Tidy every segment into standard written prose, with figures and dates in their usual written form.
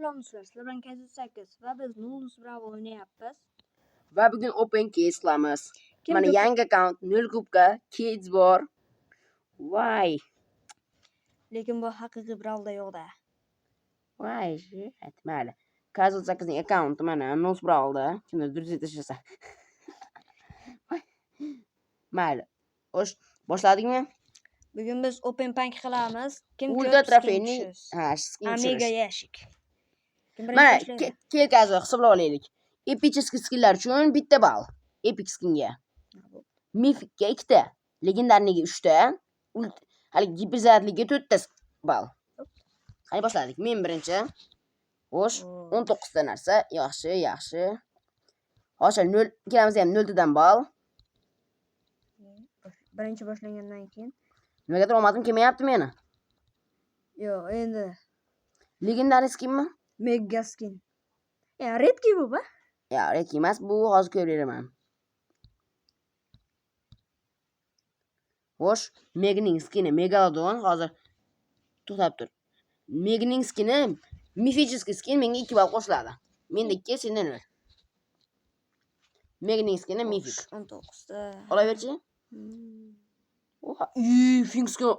Selamlar. Sizlar bilan Kazit 8 va biz Nulus Bravo o'ynayapmiz. Va bugun open case qilamiz. Kim Mana ko'p- yangi account 0 kubka kids bor. Voy. Lekin bu haqiqiy Brawlda yo'q-da. Voy shit. Mayli. Kazit 8 ning accounti mana Nulus Brawlda. Kimdir durust etishsa. Mayli. Xo'sh, boshladikmi? Bugun biz open bank qilamiz. Kim Ultra ko'p trofeyni skin Amiga tushirish. yashik. Kim birinchi Mana boshlaydi? kelkazni hisoblab olaylik. Epicheskiy skinlar uchun bitta ball. Epic skinga. Mythicga 2 ta, legendarniga 3 ta, hali giperzadliga 4 ta ball. Qani boshladik. Men birinchi. Xo'sh, 19 ta narsa. Yaxshi. Hozir 0 ikkalamiz ham 0 tadan ball. Birinchi boshlangandan keyin. Nimagadir omadim kelmayapti meni. Yo'q, endi Legendar skinmi? mega skin. Ya, redki bu ba? Ya, red emas, bu hozir ko'rib beraman. Xo'sh, Megning skini Megalodon hozir to'xtab tur. Megning skini mifический skin menga 2 ball qo'shiladi. Menda 2, senda 0. Megning skini mifik. 19 ta. Olaverchi. Oha, Finksga.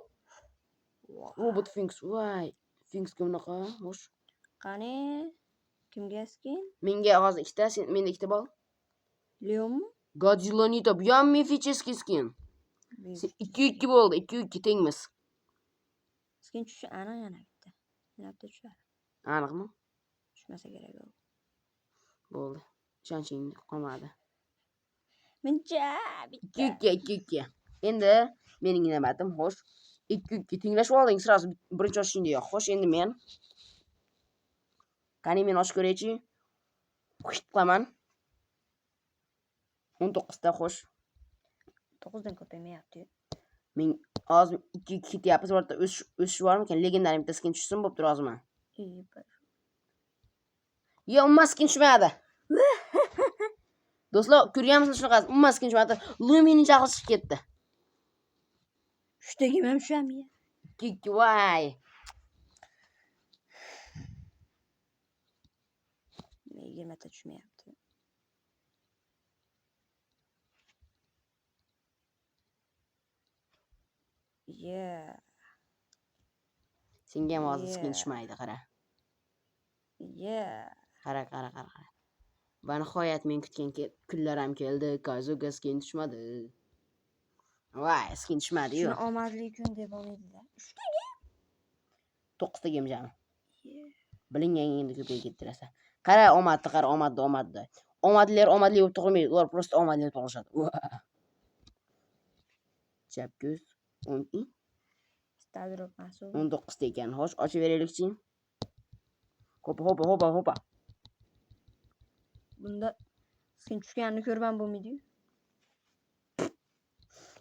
Robot Finks. Voy. Finksga bunaqa. Xo'sh. Qani? Kimga skin? Menga hozir 2 ta, menda 2 ta ball. Leonmi? Godzilla Nito, bu ham mifический skin. 2-2 bo'ldi, 2-2 tengmiz. Skin tushishi aniq yana bitta. Yana bitta tushadi. Aniqmi? Tushmasa kerak u. Bo'ldi. Ishonching qolmadi. Mencha 2-2. Endi mening namatim, xo'sh. 2-2 tenglashib olding, sразу birinchi ochishingda. Xo'sh, endi men. Qani men ochib ko'raychi. Xit qilaman. 19 ta xo'sh. 9 dan ko'paymayapti. Men hozir 2-2 ketyapmiz. O'rta o'sish bormikan? Legendar bitta skin tushsin bo'pti, roziman. Yo, umuman skin tushmadi. Do'stlar, ko'rganmisizlar shunaqasi? Umuman skin tushmadi. Lumining jahli chiqib ketdi. 3 tagim ham tushami? 2-2 voy. Men 20 ta tushmayapti. Yeah. Senga ham hozir skin tushmaydi, qara. Yeah. Qara. Va nihoyat men kutgan kunlar ham keldi. Kazuga skin tushmadi. Voy, skin tushmadi-yu. Shuni omadli kun deb olmaydi-da. 3 tagim. 9 ta jami. Yeah. Bilingan endi ko'payib kettirasa. Qara, omadli. Omadlilar omadli bo'lib tug'ilmaydi. Ular просто omadli bo'lib tug'ilishadi. Chap ko'z 10. Stadrop mas'ul. 19 ta ekan. Xo'sh, ochib beraylikchi. Hopa. Bunda skin tushganini ko'rban bo'lmaydi-yu.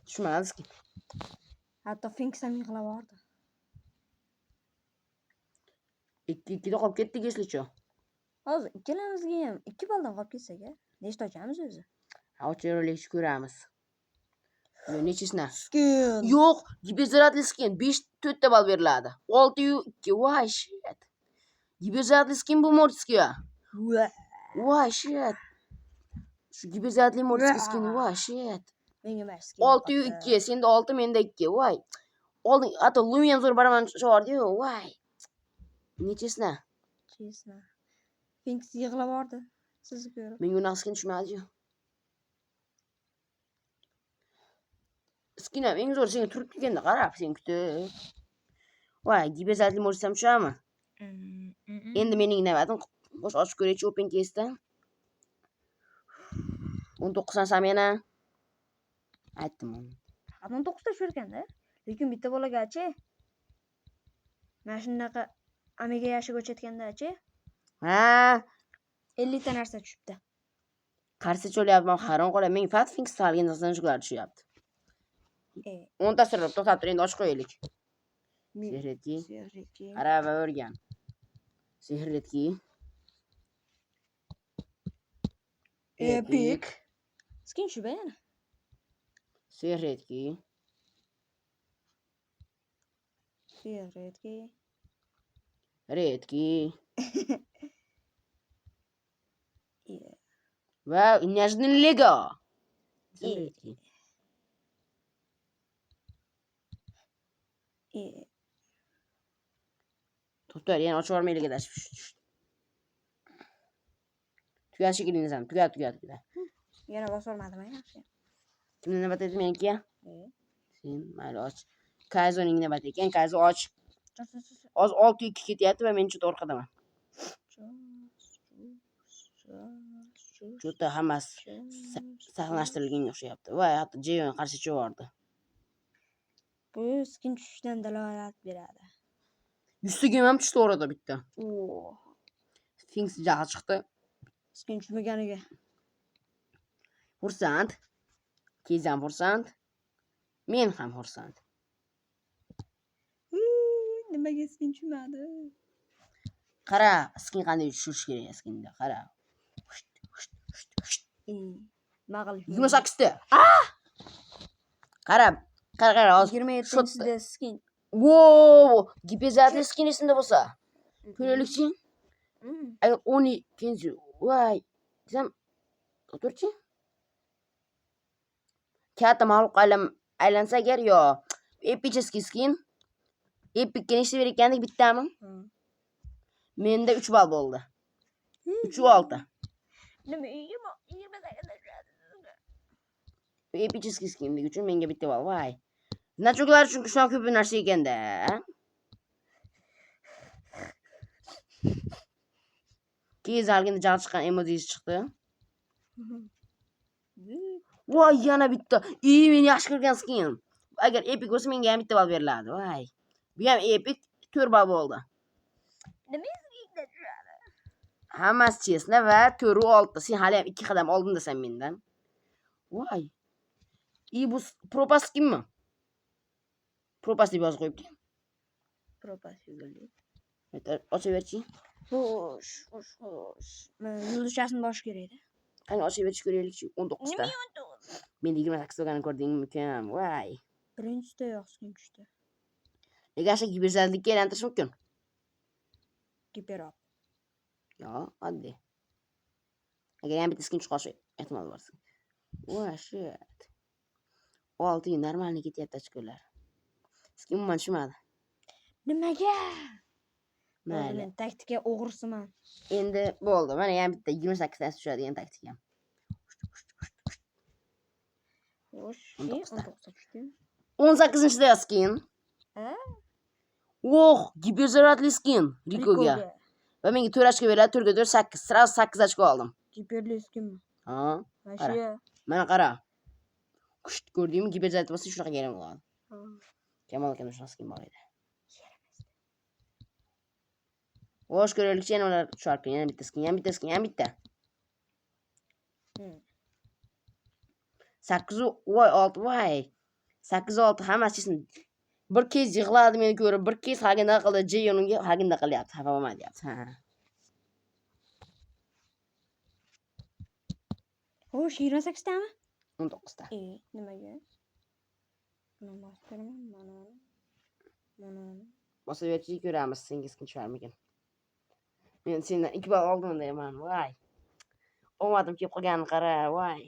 Tushmadi skin. Hatto Finks ham yig'lab bordi. 2-2 da qolib ketdik eslicha. Hozir ikkalamizga ham 2 baldan qolib ketsak-a, nechta ochamiz o'zi? Ochib ko'ramiz. Yo, nechasini? Skin. Yo'q, giperzaradli skin 4 ta ball beriladi. 6-2. Voy shit. Giperzaradli skin bu Mortisga. Voy shit. Shu giperzaradli Mortisga skin voy shit. Menga emas skin. 6-2. Senda 6, menda 2. Voy. Oldin hatto Lumion zo'r baraman chiqardi-yu. Voy. Nechasini? Finks yig'lab bordi. Sizni ko'rib. Menga unaqa skin tushmadi-yu. Skin ham eng zo'r senga turib kelganda qarab, sen kutib. Voy, giperzaradli Mortis ham tushami? Endi mening navatim. Xo'sh, ochib ko'raychi open case'da. 19 san yana. Aytdim uni. 19 ta tushirganda, lekin bitta bolagachi. Mana shunaqa Amiga yashig o'chayotganda-chi. Ha, 50 ta narsa tushibdi. qarsa cho'lyapman, hayron qolaman. Men Fat Finks salgan narsadan shular tushyapti. 10 ta sirib to'xtab tur, endi ochib qo'yaylik. Sehrretki. Qara va o'rgan. Sehrretki. Epic. Skin tushib yana. Sehrretki. Redki. Va неожиданно Lego. To'xtar, yana ochib olmaylik adashib. Tugat shekilingizam, tugat. Yana bosolmadim yaxshi. Kimni navbat edi meniki? E. Sen mayli och. Kayzoning navbat ekan, Kayzo och. Oz 6-2 ketyapti va men juda orqadaman. Juda hammasi saqlanishtirilganga o'xshayapti. Va hatto Jeyon qarshi chiqardi. Bu skin tushishdan dalolat beradi. 100 ham tushdi orada bitta. Oo. Finks jahl chiqdi. Skin tushmaganiga. Xursand. Kezam xursand. Men ham xursand. Nimaga skin tushmadi? Qara, skin qanday tushish kerak skinda, qara. Ma'qul. 28 ta. Qara, hozir 27 da skin. Wow, gipezatli skin esimda bo'lsa. Ko'raylikchi. Agar 12-chi, voy, desam, o'tirchi. Katta mahluq aylansa agar yo epicheskiy skin. Epicga nechta berar ekandik bittami? Menda 3 ball bo'ldi. 3-6. Nima 28 Epicheskiy skinlik uchun menga bitta ball, voy. Nachoklar uchun shunday ko'p narsa ekanda. Keyin zalgina jahl chiqqan emojisi chiqdi. Voy, yana bitta. Men yaxshi ko'rgan skin. Agar epic bo'lsa menga ham bitta ball beriladi. Voy. Bu ham epic 4 ball bo'ldi. Hammasi chesna va 4-6. Sen hali ham 2 qadam oldindasan mendan. Voy. Bu propas kimmi? Propas deb yozib qo'yibdi. Propas yugurdi. Ochaverchi. Xo'sh. Men yulduzchasini bosh kerak edi. Qani ochaverchi ko'raylikchi 19 ta. Men 28 bo'lganini ko'rdingmi? Kam. Voy. Birinchida yo'q skin tushdi. Nega giberzadlikka aylantirish mumkin? Giperop. Yo, oddiy. Agar ham bitta skin chiqishi ehtimol bor. Voy, shit. 6 normalniy ketyapti ochkolar. Skin umuman tushmadi. Nimaga? Mayli. Men taktika o'g'risiman. Endi bo'ldi. Mana ham bitta 28 ta tushadigan taktikam. Xo'sh, 19 tushdi. 18-da skin. Giperzaratli skin Rikoga. Va menga 4 ochko beriladi, 4 ga 4 8. Sразу 8 ochko oldim. Giperli skinmi? Ha. Mashiya. Mana qara. Kuchli ko'rdingmi? Giperzarat bo'lsa shunaqa kerak bo'ladi. Kamol akam shunaqa skin bor edi. Xo'sh, ko'raylikchi yana ular sharq, yana bitta skin, yana bitta. 8 voy 6 voy. 8-6 hammasi bir kez yig'ladi meni ko'rib, bir kez hagina qildi, Jeyonga hagina qilyapti, xafa bo'lma deyapti. Xo'sh, 28 tami? 19 ta. Nimaga? Mana bostirman, mana. Bosaverchi ko'ramiz, senga skin chiqarmikan. Men sendan 2 ball oldim deyman, voy. Olmadim kelib qolganini qara, voy.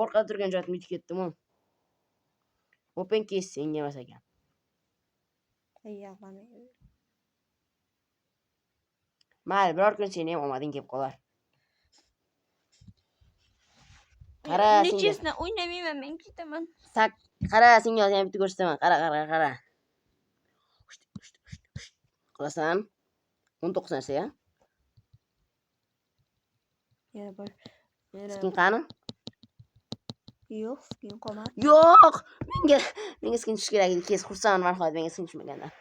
Orqada turgan joyimni yutib ketdim-ku. Open case senga emas ekan. Mayli, biror kun seni ham olmading kelib qolar. Qara, nechesini o'ynamayman, men ketaman. Qara, senga hozir ham bitta ko'rsataman. Qara. Qilasan? 19 narsa ya. Yana bor. Skin qani? Yo'q, skin qolmadi. Yo'q. Menga skin tush kerak edi. Kes xursandman marhamat menga skin tushmagandan.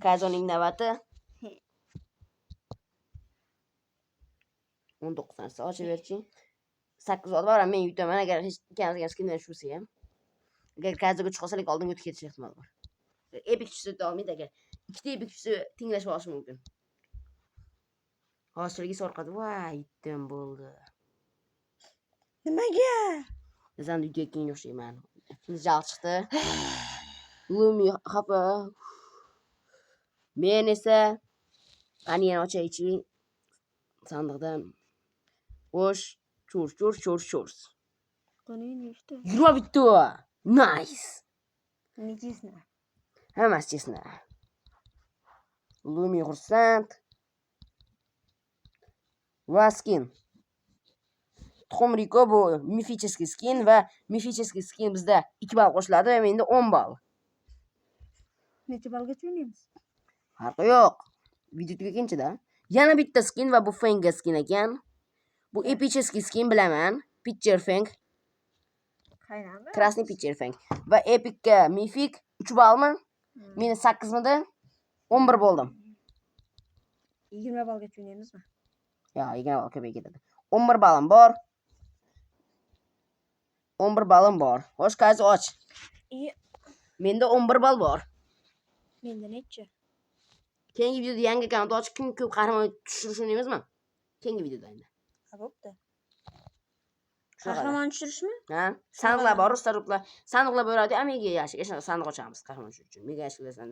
Kayzoning navbati. 19 narsa ochaverchi. 8 oldi bor, men yutaman agar hech ikkamizga skindan tushsa ham. Agar Kayzoga chiqsalik oldinga o'tib ketish ehtimoli bor. Epic tushsa olmaydi agar. Ikkita epic tushsa tenglashib olish mumkin. Hozirgi orqada voy, yetdim bo'ldi. Nimaga? Bizdan uyga keyin o'xshayman. Jahl chiqdi. Lumi xafa. Men esa qani yana ochaychi sandiqdan. Xo'sh, Chors. Qani nechta? Yura bitta. Nice. Nechisini? Hammasi chesna. Lumi xursand. Va skin. Tuxum Riko bu mifический skin va mifический skin bizda 2 ball qo'shiladi va menda 10 ball. Necha ballgacha o'ynaymiz? Farqi yo'q. Video tugaguncha-da. Yana bitta skin va bu Fang skin ekan. Bu epiический skin bilaman. Pitcher Fang. Qaynami? Krasniy Pitcher Fang. Va epicga mifik 3 ballmi? Meni 8 midi? 11 bo'ldim. 20 ballgacha o'ynaymizmi? Yo, 20 ball ko'payib ketadi. 11 ballim bor. 11 ballim bor. Xo'sh, qaysi och? Menda 11 ball bor. Menda necha? Keyingi videoda yangi akkaunt ochib kim ko'p qahramon tushirish o'ynaymizmi? Keyingi videoda endi. Ha, bo'pti. Qahramon tushirishmi? Ha? Sandiqlar bor, rustaruplar. Sandiqlar bo'ladi, amiga yashik. O'sha sandiq ochamiz qahramon tushirish uchun. Mega yashiklarsan.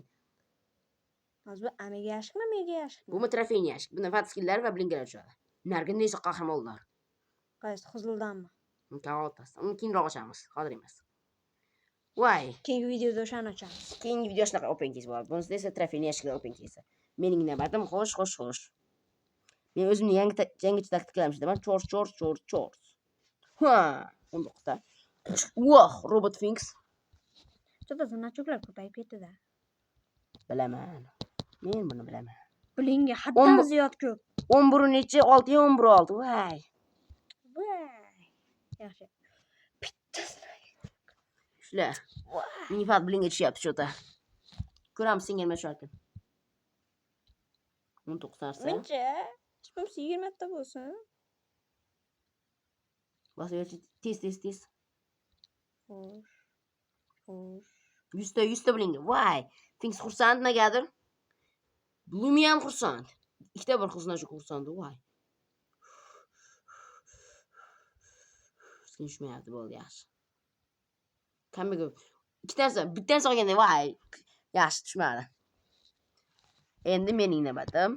Hozir bu amiga yashikmi, mega yashikmi? Bu trofeyni yashik. Bunda fat skilllar va blinker ochadi. Narga neysa qahramonlar. Qaysi Qizildanmi? Kavotasi. Uni keyinroq ochamiz. Hozir emas. Voy. Keyingi videoda o'shani ochamiz. Keyingi video shunaqa open case bo'ladi. Bunisi esa trofeyni yashiklar open case. Mening navbatim xo'sh. Men o'zimni yangicha taktikalarni ishlataman. Chors. Ha, 19 ta. Voh, robot Finks. Cho'ta nachoklar ko'payib ketdi-da. Bilaman. Men buni bilaman. Blingga haddan ziyod ko'p. 11 necha? 6 ya 11 oldi. Voy. Yaxshi. Bittasini. Shular. Meni fat blingga tushyapti cho'ta. Ko'ramiz senga nima tusharkan. 19 narsa. Necha? Hech bo'lmasa 20 ta bo'lsin. Bosaverchi tez. Xo'sh. 100 ta blingga. Voy. Finks xursand nagadir? Blumi ham xursand. Ikkita bir qizni shu xursand. Voy. Skin tushmayapti, bo'ldi yaxshi. Kambiga bittasi olganda voy. Yaxshi tushmadi. Endi mening navbatim.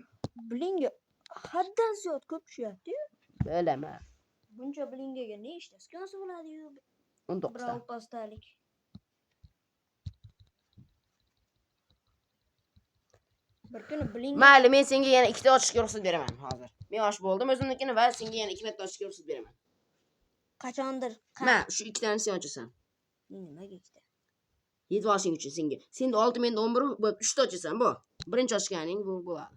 Blingga haddan ziyod ko'p tushyapti-yu. Bilaman. Buncha blingaga ne ishda skonsi bo'ladi-yu? 19 ta. Brawl Pass'talik. Bir kuni bling. Mayli, men senga yana 2 ta ochishga ruxsat beraman hozir. Men ochib bo'ldim o'zimnikini va senga yana 2 marta ochishga ruxsat beraman. Qachondir. Ma, shu 2 tani sen ochasan. Nimaga ikkita? Yetib olishing uchun senga. Senda 6, menda 11 bo'lib 3 ta ochasan bu. Birinchi ochganing bu bo'ladi.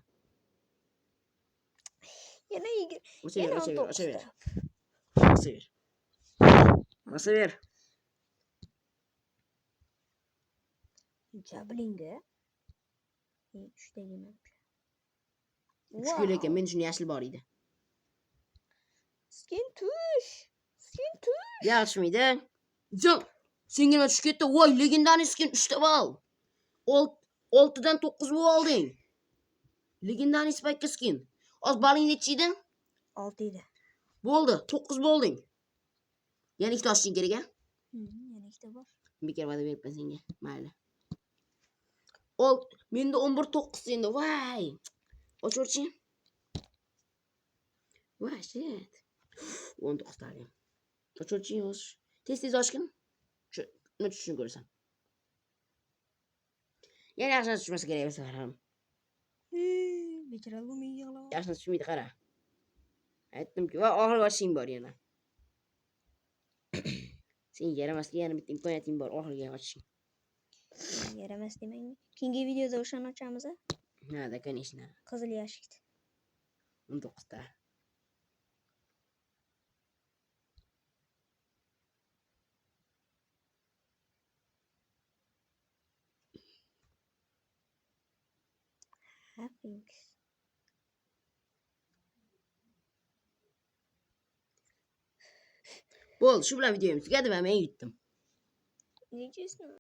Yana Ochaver. Bosaver. Jablinga. 3 ta yemam. Shukr ekan, men shuni yashil bor edi. Skin tush. Yaxshimidi? Jon, senga nima tushib ketdi? Voy, legendariy skin 3 ta ball. 6 dan 9 olding. Legendariy spike skin. Oz baling necha edi? 6 edi. Bo'ldi, 9 bo'lding. Yana 2 ta ochishing kerak-a? Yana 2 ta bor. Bekor va'da beribman senga. Mayli. Menda 11 9 endi. Voy. Ochurchi. Voy, shit. 19 ta. Ochurchi yo'q. Tez ochgin. Nima tushishini ko'rasan. Yana yaxshi tushmasa kerak bo'lsa ham. Bechora Lumi yig'lab. Yaxshi tushmaydi, qara. Aytdimki, va oxirgi ochishing bor yana. Sen yaramasga yana bitta imkoniyating bor, oxirgi ochishing. Yaramas demangmi? Keyingi videoda o'shani ochamiz-a? Nada, конечно. Qizil yashikda. 19 ta. Happiness. Bo'ldi, shu bilan videomiz tugadi va men yutdim. Nechasini?